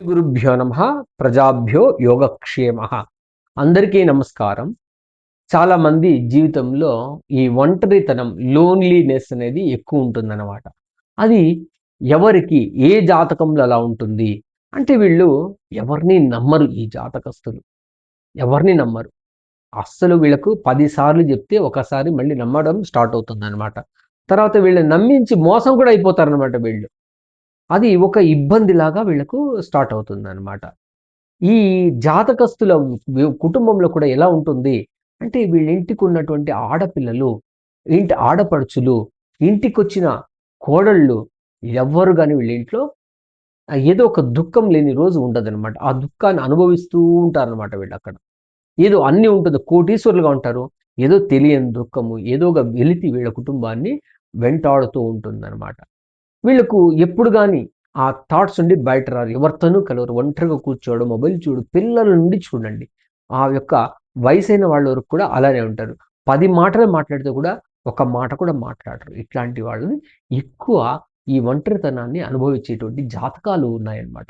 గురుభ్యో నమః. ప్రజాభ్యో యోగక్షేమః. అందరికీ నమస్కారం. చాలామంది జీవితంలో ఈ ఒంటరితనం, లోన్లీనెస్ అనేది ఎక్కువ ఉంటుందన్నమాట. అది ఎవరికి, ఏ జాతకంలో అలా ఉంటుంది అంటే వీళ్ళు ఎవరిని నమ్మరు. ఈ జాతకస్తులు ఎవరిని నమ్మరు. అస్సలు వీళ్ళకు 10 సార్లు చెప్తే ఒకసారి మళ్ళీ నమ్మడం స్టార్ట్ అవుతుందన్నమాట. తర్వాత వీళ్ళని నమ్మించి మోసం కూడా అయిపోతారన్నమాట వీళ్ళు. అది ఒక ఇబ్బందిలాగా వీళ్ళకు స్టార్ట్ అవుతుందన్నమాట. ఈ జాతకస్తుల కుటుంబంలో కూడా ఎలా ఉంటుంది అంటే వీళ్ళ ఇంటికి ఉన్నటువంటి ఆడపిల్లలు, ఇంటి ఆడపడుచులు, ఇంటికొచ్చిన కోడళ్ళు ఎవ్వరు గాని వీళ్ళ ఇంట్లో ఏదో ఒక దుఃఖం లేని రోజు ఉండదనమాట. ఆ దుఃఖాన్ని అనుభవిస్తూ ఉంటారనమాట వీళ్ళక్కడ. ఏదో అన్నీ ఉంటుంది. కోటీశ్వరులుగా ఉంటారు. ఏదో తెలియని దుఃఖము, ఏదో ఒక వెలితి వీళ్ళ కుటుంబాన్ని వెంటాడుతూ ఉంటుందనమాట. వీళ్ళకు ఎప్పుడు గాని ఆ థాట్స్ నుండి బయట రారు. ఎవరితోనూ కలవరు. ఒంటరిగా కూర్చోవడం, మొబైల్ చూడు, పిల్లల నుండి చూడండి. ఆ యొక్క వయసైన వాళ్ళ వరకు కూడా అలానే ఉంటారు. 10 మాటలు మాట్లాడితే కూడా ఒక మాట కూడా మాట్లాడరు. ఇట్లాంటి వాళ్ళని ఎక్కువ ఈ ఒంటరితనాన్ని అనుభవించేటువంటి జాతకాలు ఉన్నాయన్నమాట.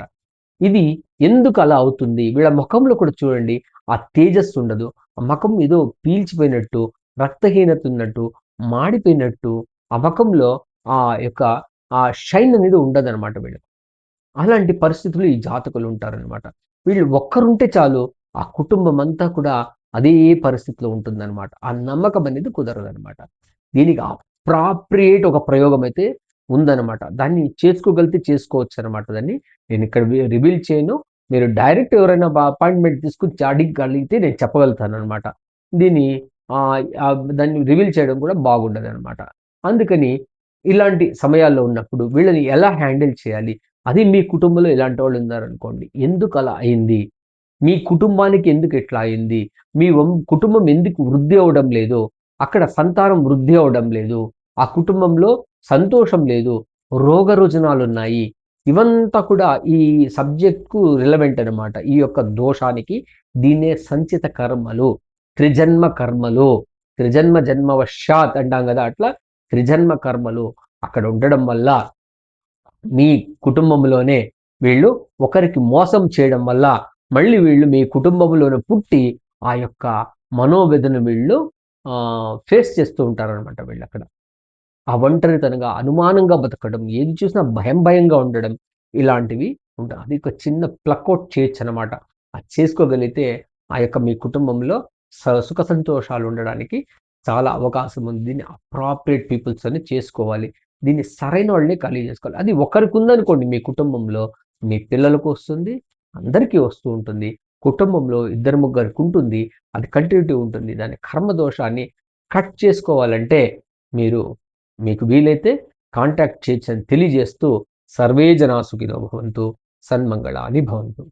ఇది ఎందుకు అలా అవుతుంది? వీళ్ళ మొఖంలో కూడా చూడండి ఆ తేజస్సు ఉండదు. ఆ మొఖం ఏదో పీల్చిపోయినట్టు, రక్తహీనత ఉన్నట్టు, మాడిపోయినట్టు ఆ మొఖంలో ఆ యొక్క ఆ షైన్ అనేది ఉండదనమాట వీళ్ళకి. అలాంటి పరిస్థితులు ఈ జాతకులు ఉంటారనమాట. వీళ్ళు ఒక్కరుంటే చాలు ఆ కుటుంబం అంతా కూడా అదే పరిస్థితిలో ఉంటుందనమాట. ఆ నమ్మకం అనేది కుదరదనమాట. దీనికి అప్రాప్రియేట్ ఒక ప్రయోగం అయితే ఉందనమాట. దాన్ని చేసుకోగలిగితే చేసుకోవచ్చనమాట దాన్ని. నేనిక్కడ రివీల్ చేయను. మీరు డైరెక్ట్ ఎవరైనా అపాయింట్‌మెంట్ తీసుకొని అడిగగలిగితే నేను చెప్పగలుగుతాననమాట. దీన్ని దాన్ని రివీల్ చేయడం కూడా బాగుండదనమాట. అందుకని ఇలాంటి సమయాల్లో ఉన్నప్పుడు వీళ్ళని ఎలా హ్యాండిల్ చేయాలి? అది మీ కుటుంబంలో ఇలాంటి వాళ్ళు ఉన్నారనుకోండి. ఎందుకలా అయింది? మీ కుటుంబానికి ఎందుకు ఇట్లా అయింది? మీ కుటుంబం ఎందుకు వృద్ధి అవ్వడం లేదు? అక్కడ సంతానం వృద్ధి అవ్వడం లేదు. ఆ కుటుంబంలో సంతోషం లేదు. రోగరుజనాలున్నాయి. ఇవంతా కూడా ఈ సబ్జెక్ట్‌కు రిలవెంట్ అనమాట. ఈ యొక్క దోషానికి దీన్నే సంచిత కర్మలు, త్రిజన్మ కర్మలు, త్రిజన్మ జన్మవశాత్ అంటాం గదా! అట్లా త్రిజన్మ కర్మలు అక్కడ ఉండడం వల్ల మీ కుటుంబంలోనే వీళ్ళు ఒకరికి మోసం చేయడం వల్ల మళ్ళీ వీళ్ళు మీ కుటుంబంలోనే పుట్టి ఆ యొక్క మనోవేదన వీళ్ళు ఫేస్ చేస్తూ ఉంటారనమాట వీళ్ళక్కడ. ఆ ఒంటరితనంగా, అనుమానంగా బతకడం, ఏది చూసినా భయం భయంగా ఉండడం ఇలాంటివి ఉంటాయి. అది ఒక చిన్న ప్లక్అవుట్ చేయొచ్చనమాట. అది చేసుకోగలిగితే ఆ యొక్క మీ కుటుంబంలో సుఖ సంతోషాలు ఉండడానికి చాలా అవకాశం ఉంది. దీన్ని అప్రాప్రియేట్ పీపుల్స్ అని చేసుకోవాలి. దీన్ని సరైన వాళ్ళనే ఖాళీ చేసుకోవాలి. అది ఒకరికుందనుకోండి మీ కుటుంబంలో, మీ పిల్లలకు వస్తుంది, అందరికీ వస్తూ ఉంటుంది. కుటుంబంలో ఇద్దరు ముగ్గురికుంటుంది. అది కంటిన్యూటీ ఉంటుంది. దాని కర్మ దోషాన్ని కట్ చేసుకోవాలంటే మీరు మీకు వీలైతే కాంటాక్ట్ చేయొచ్చని తెలియజేస్తూ సర్వే జనా సుఖినో భవంతు. సన్మంగళాని భవంతు.